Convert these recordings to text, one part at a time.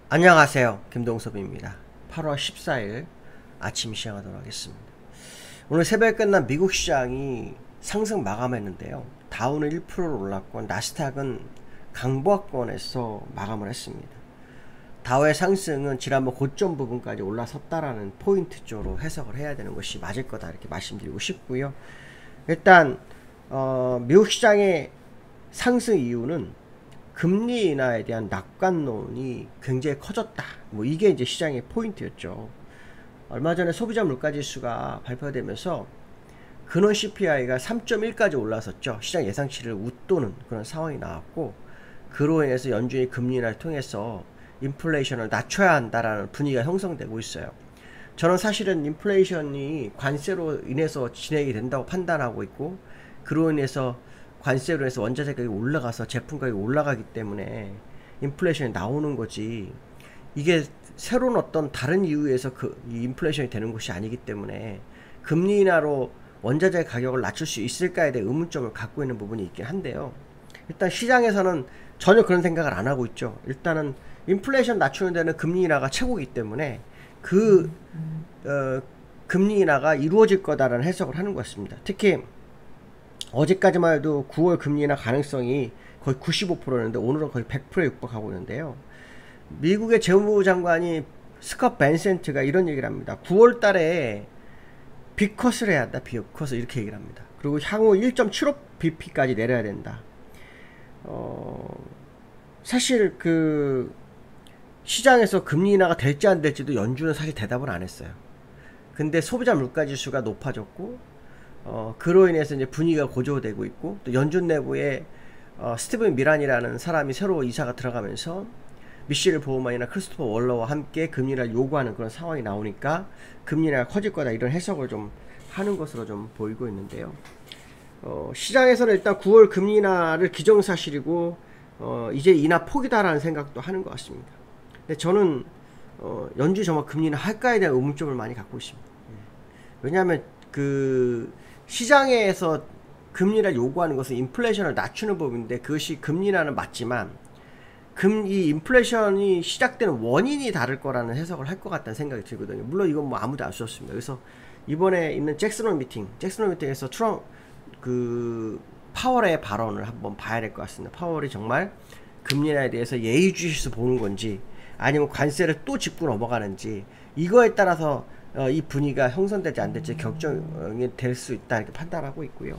안녕하세요. 김동섭입니다. 8월 14일 아침 시작하도록 하겠습니다. 오늘 새벽에 끝난 미국 시장이 상승 마감했는데요. 다우는 1%를 올랐고 나스닥은 강보합권에서 마감을 했습니다. 다우의 상승은 지난번 고점 부분까지 올라섰다라는 포인트 쪽으로 해석을 해야 되는 것이 맞을 거다 이렇게 말씀드리고 싶고요. 일단 미국 시장의 상승 이유는 금리 인하에 대한 낙관론이 굉장히 커졌다. 뭐 이게 이제 시장의 포인트였죠. 얼마 전에 소비자 물가지수가 발표되면서 근원 CPI가 3.1까지 올라섰죠. 시장 예상치를 웃도는 그런 상황이 나왔고, 그로 인해서 연준이 금리 인하를 통해서 인플레이션을 낮춰야 한다라는 분위기가 형성되고 있어요. 저는 사실은 인플레이션이 관세로 인해서 진행이 된다고 판단하고 있고, 그로 인해서 관세로 해서 원자재 가격이 올라가서 제품 가격이 올라가기 때문에 인플레이션이 나오는 거지, 이게 새로운 어떤 다른 이유에서 이 인플레이션이 되는 것이 아니기 때문에 금리 인하로 원자재 가격을 낮출 수 있을까에 대해 의문점을 갖고 있는 부분이 있긴 한데요. 일단 시장에서는 전혀 그런 생각을 안 하고 있죠. 일단은 인플레이션 낮추는 데는 금리 인하가 최고이기 때문에 금리 인하가 이루어질 거다라는 해석을 하는 것 같습니다. 특히 어제까지만 해도 9월 금리 인하 가능성이 거의 95%였는데 오늘은 거의 100%에 육박하고 있는데요. 미국의 재무부 장관이 스캇 벤센트가 이런 얘기를 합니다. 9월 달에 빅컷을 해야 한다. 빅컷을 이렇게 얘기를 합니다. 그리고 향후 1.75bp까지 내려야 된다. 사실 그 시장에서 금리 인하가 될지 안 될지도 연준은 사실 대답을 안 했어요. 근데 소비자 물가지수가 높아졌고, 그로 인해서 이제 분위기가 고조되고 있고, 또 연준 내부에 스티븐 미란이라는 사람이 새로 이사가 들어가면서 미셸 보우만이나 크리스토퍼 월러와 함께 금리를 요구하는 그런 상황이 나오니까 금리가 커질 거다 이런 해석을 좀 하는 것으로 좀 보이고 있는데요. 시장에서는 일단 9월 금리 인하를 기정사실이고 이제 인하 폭이다라는 생각도 하는 것 같습니다. 근데 저는 연준이 정말 금리 인하 할까에 대한 의문점을 많이 갖고 있습니다. 왜냐하면 그 시장에서 금리를 요구하는 것은 인플레이션을 낮추는 법인데, 그것이 금리 인하는 맞지만 이 인플레이션이 시작되는 원인이 다를 거라는 해석을 할 것 같다는 생각이 들거든요. 물론 이건 뭐 아무도 알 수 없습니다. 그래서 이번에 있는 잭슨홀 미팅에서 파월의 발언을 한번 봐야 될 것 같습니다. 파월이 정말 금리 인하에 대해서 예의주시해서 보는 건지, 아니면 관세를 또 짚고 넘어가는지, 이거에 따라서 이 분위기가 형성되지 안 될지 결정이 될 수 있다 이렇게 판단하고 있고요.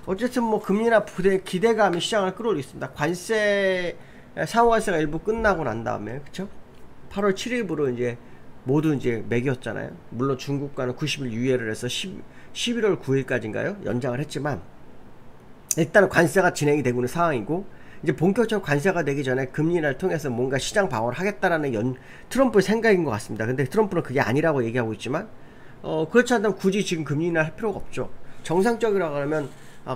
어쨌든 뭐 금리나 기대감이 시장을 끌어올리습니다. 상호관세가 일부 끝나고 난 다음에, 그쵸? 8월 7일부로 이제 모두 이제 매겼잖아요. 물론 중국과는 90일 유예를 해서 11월 9일까지인가요? 연장을 했지만, 일단 관세가 진행이 되고 있는 상황이고, 이제 본격적으로 관세가 되기 전에 금리 인하를 통해서 뭔가 시장 방어를 하겠다라는 트럼프의 생각인 것 같습니다. 근데 트럼프는 그게 아니라고 얘기하고 있지만, 그렇지 않다면 굳이 지금 금리 인하를 할 필요가 없죠. 정상적이라고 하면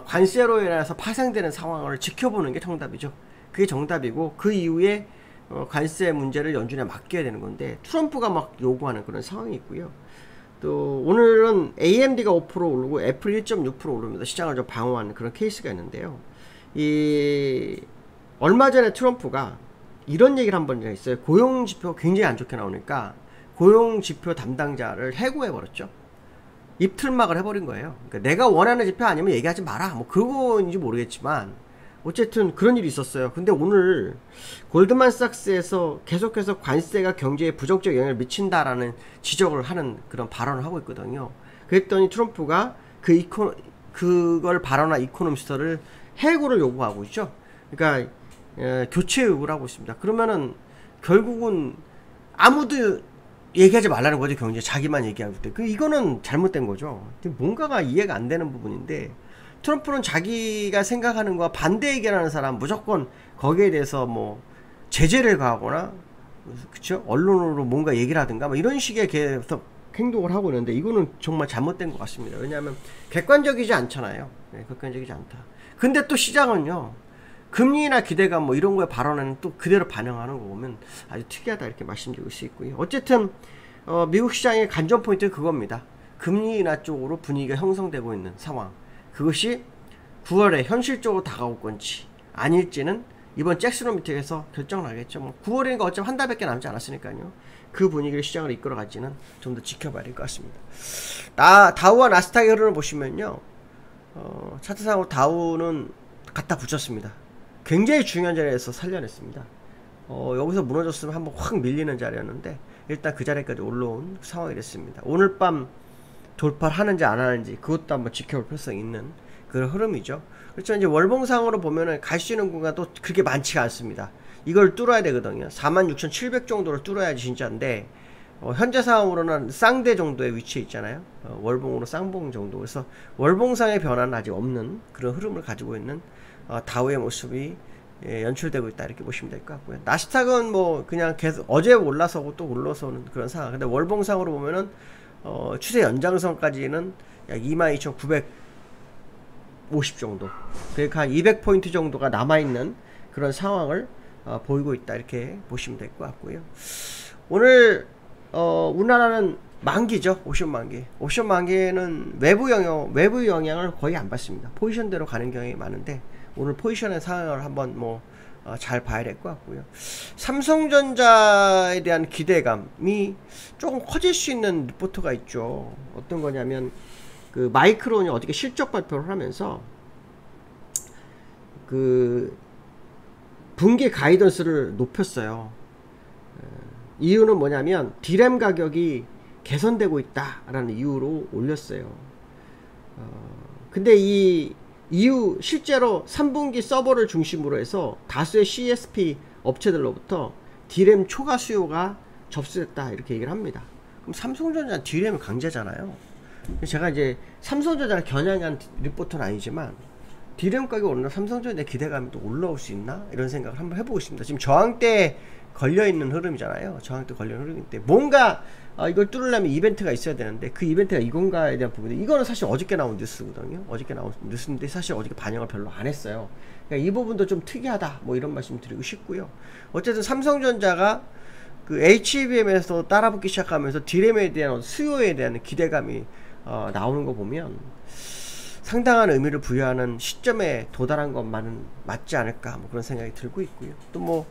관세로 인해서 파생되는 상황을 지켜보는 게 정답이죠. 그게 정답이고, 그 이후에 관세 문제를 연준에 맡겨야 되는 건데, 트럼프가 막 요구하는 그런 상황이 있고요. 또 오늘은 AMD가 5% 오르고 애플 1.6% 오르면서 시장을 좀 방어하는 그런 케이스가 있는데요. 얼마 전에 트럼프가 이런 얘기를 한 번 했어요. 고용지표 굉장히 안 좋게 나오니까 고용지표 담당자를 해고해버렸죠. 입틀막을 해버린 거예요. 그러니까 내가 원하는 지표 아니면 얘기하지 마라, 뭐 그거인지 모르겠지만 어쨌든 그런 일이 있었어요. 근데 오늘 골드만삭스에서 계속해서 관세가 경제에 부정적 영향을 미친다라는 지적을 하는 그런 발언을 하고 있거든요. 그랬더니 트럼프가 그걸 발언한 이코노미스트를 해고를 요구하고 있죠. 그러니까 교체 요구를 하고 있습니다. 그러면은 결국은 아무도 얘기하지 말라는 거죠. 경제 자기만 얘기하고 때. 이거는 잘못된 거죠. 뭔가가 이해가 안 되는 부분인데, 트럼프는 자기가 생각하는 거와 반대 얘기하는 사람 무조건 거기에 대해서 뭐 제재를 가하거나, 그쵸? 언론으로 뭔가 얘기를 하든가 뭐 이런 식의 계속 행동을 하고 있는데, 이거는 정말 잘못된 것 같습니다. 왜냐하면 객관적이지 않잖아요. 네, 객관적이지 않다. 근데 또 시장은요, 금리나 기대감 뭐 이런 거에 발언은 또 그대로 반영하는 거 보면 아주 특이하다 이렇게 말씀드릴 수 있고요. 어쨌든 미국 시장의 관전 포인트는 그겁니다. 금리 인하 쪽으로 분위기가 형성되고 있는 상황, 그것이 9월에 현실적으로 다가올 건지 아닐지는 이번 잭슨 미팅에서 결정나겠죠. 뭐 9월이니까 어차피 한 달밖에 남지 않았으니까요. 그 분위기를 시장을 이끌어갈지는 좀 더 지켜봐야 될 것 같습니다. 다우와 나스닥의 흐름을 보시면요, 차트상으로 다우는 갖다 붙였습니다. 굉장히 중요한 자리에서 살려냈습니다. 여기서 무너졌으면 한번 확 밀리는 자리였는데 일단 그 자리까지 올라온 상황이 됐습니다. 오늘 밤 돌파를 하는지 안 하는지 그것도 한번 지켜볼 필요성이 있는 그런 흐름이죠. 그렇죠. 이제 월봉상으로 보면은 갈 수 있는 공간도 그렇게 많지가 않습니다. 이걸 뚫어야 되거든요. 46,700 정도를 뚫어야지 진짜인데, 현재 상황으로는 쌍대 정도의 위치에 있잖아요. 월봉으로 쌍봉 정도. 그래서 월봉상의 변화는 아직 없는 그런 흐름을 가지고 있는 다우의 모습이 연출되고 있다, 이렇게 보시면 될 것 같고요. 나스닥은 뭐 그냥 계속 어제 올라서고 또 올라서는 그런 상황. 근데 월봉상으로 보면은 추세 연장선까지는 약 22,950 정도, 그러니까 한 200포인트 정도가 남아있는 그런 상황을 보이고 있다, 이렇게 보시면 될 것 같고요. 오늘 우리나라는 만기죠. 옵션 만기. 옵션 만기는 외부 영향을 거의 안 받습니다. 포지션대로 가는 경향이 많은데 오늘 포지션의 상황을 한번 잘 봐야 될 것 같고요. 삼성전자에 대한 기대감이 조금 커질 수 있는 리포트가 있죠. 어떤 거냐면 그 마이크론이 어떻게 실적 발표를 하면서 그 분기 가이던스를 높였어요. 이유는 뭐냐면 디램 가격이 개선되고 있다라는 이유로 올렸어요. 근데 이 이후 실제로 3분기 서버를 중심으로 해서 다수의 CSP 업체들로부터 디램 초과 수요가 접수됐다, 이렇게 얘기를 합니다. 그럼 삼성전자는 디램 강자잖아요. 제가 이제 삼성전자를 겨냥한 리포트는 아니지만 디램 가격 오르면 삼성전자의 기대감이 또 올라올 수 있나, 이런 생각을 한번 해보고 있습니다. 지금 저항대에 걸려있는 흐름이잖아요. 저항대 걸려있는 흐름인데 뭔가 이걸 뚫으려면 이벤트가 있어야 되는데 그 이벤트가 이건가에 대한 부분이, 이거는 사실 어저께 나온 뉴스거든요. 어저께 나온 뉴스인데 사실 어저께 반영을 별로 안 했어요. 그러니까 이 부분도 좀 특이하다, 뭐 이런 말씀 드리고 싶고요. 어쨌든 삼성전자가 그 HBM에서 따라붙기 시작하면서 디램에 대한 수요에 대한 기대감이 나오는 거 보면 상당한 의미를 부여하는 시점에 도달한 것만은 맞지 않을까, 뭐 그런 생각이 들고 있고요. 또 뭐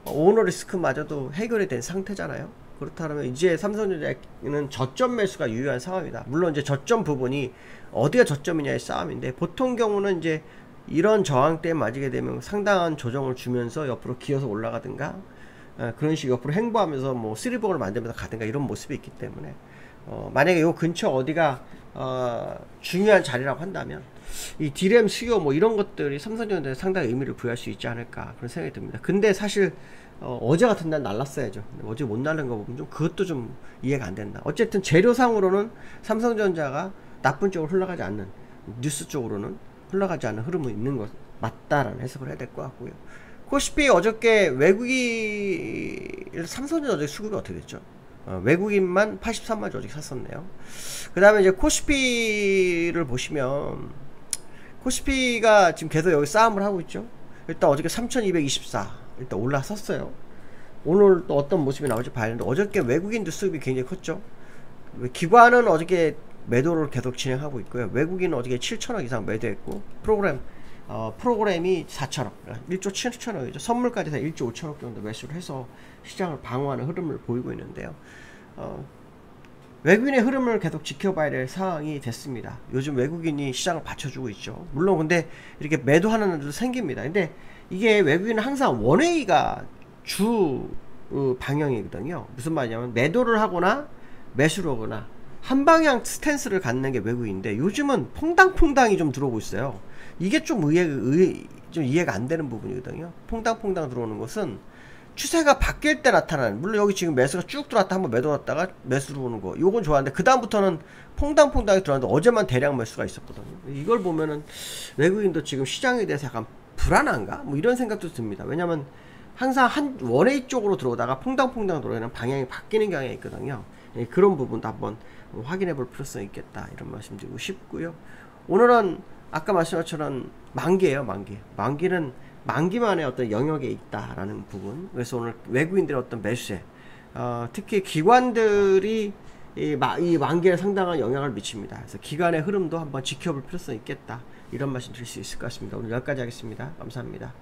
오너 리스크마저도 해결이 된 상태잖아요. 그렇다면 이제 삼성전자는 저점 매수가 유효한 상황이다. 물론 이제 저점 부분이 어디가 저점이냐의 싸움인데, 보통 경우는 이제 이런 저항대에 맞게 되면 상당한 조정을 주면서 옆으로 기어서 올라가든가 그런 식으로 옆으로 행보하면서 뭐 쓰리봉을 만들면서 가든가 이런 모습이 있기 때문에 만약에 요 근처 어디가 중요한 자리라고 한다면 이 디램 수요 뭐 이런 것들이 삼성전자에 상당히 의미를 부여할 수 있지 않을까, 그런 생각이 듭니다. 근데 사실 어제 같은 날 날랐어야죠. 어제 못 날린 거 보면 좀 그것도 좀 이해가 안 된다. 어쨌든 재료상으로는 삼성전자가 나쁜 쪽으로 흘러가지 않는, 뉴스 쪽으로는 흘러가지 않는 흐름이 있는 것 맞다라는 해석을 해야 될 것 같고요. 코스피 어저께 삼성전자 어저께 수급이 어떻게 됐죠? 외국인만 83만 주 어저께 샀었네요. 그 다음에 이제 코스피를 보시면 코스피가 지금 계속 여기 싸움을 하고 있죠. 일단 어저께 3224 일단 올라섰어요. 오늘 또 어떤 모습이 나올지 봐야 하는데 어저께 외국인들 수급이 굉장히 컸죠. 기관은 어저께 매도를 계속 진행하고 있고요. 외국인은 어저께 7천억 이상 매도했고 프로그램이 4천억, 1조 7천억이죠. 선물까지 다 1조 5천억 정도 매수를 해서 시장을 방어하는 흐름을 보이고 있는데요. 외국인의 흐름을 계속 지켜봐야 될 상황이 됐습니다. 요즘 외국인이 시장을 받쳐주고 있죠. 물론 근데 이렇게 매도하는 날도 생깁니다. 근데 이게 외국인은 항상 원웨이가 주 방향이거든요. 무슨 말이냐면 매도를 하거나 매수를 하거나 한 방향 스탠스를 갖는 게 외국인인데 요즘은 퐁당퐁당이 좀 들어오고 있어요. 이게 좀 이해가 안 되는 부분이거든요. 퐁당퐁당 들어오는 것은 추세가 바뀔 때 나타나는, 물론 여기 지금 매수가 쭉 들어왔다 한번 매도 왔다가 매수로 오는 거, 요건 좋아하는데 그 다음부터는 퐁당퐁당이 들어왔는데 어제만 대량 매수가 있었거든요. 이걸 보면은 외국인도 지금 시장에 대해서 약간 불안한가? 뭐 이런 생각도 듭니다. 왜냐면 항상 한 원웨이 쪽으로 들어오다가 퐁당퐁당 들어오면 방향이 바뀌는 경향이 있거든요. 그런 부분도 한번 확인해 볼 필요성이 있겠다, 이런 말씀 드리고 싶고요. 오늘은 아까 말씀한 것처럼 만기예요. 만기는 만기만의 어떤 영역에 있다라는 부분. 그래서 오늘 외국인들의 어떤 매수세, 특히 기관들이 이 만기에 상당한 영향을 미칩니다. 그래서 기관의 흐름도 한번 지켜볼 필요성이 있겠다, 이런 말씀 드릴 수 있을 것 같습니다. 오늘 여기까지 하겠습니다. 감사합니다.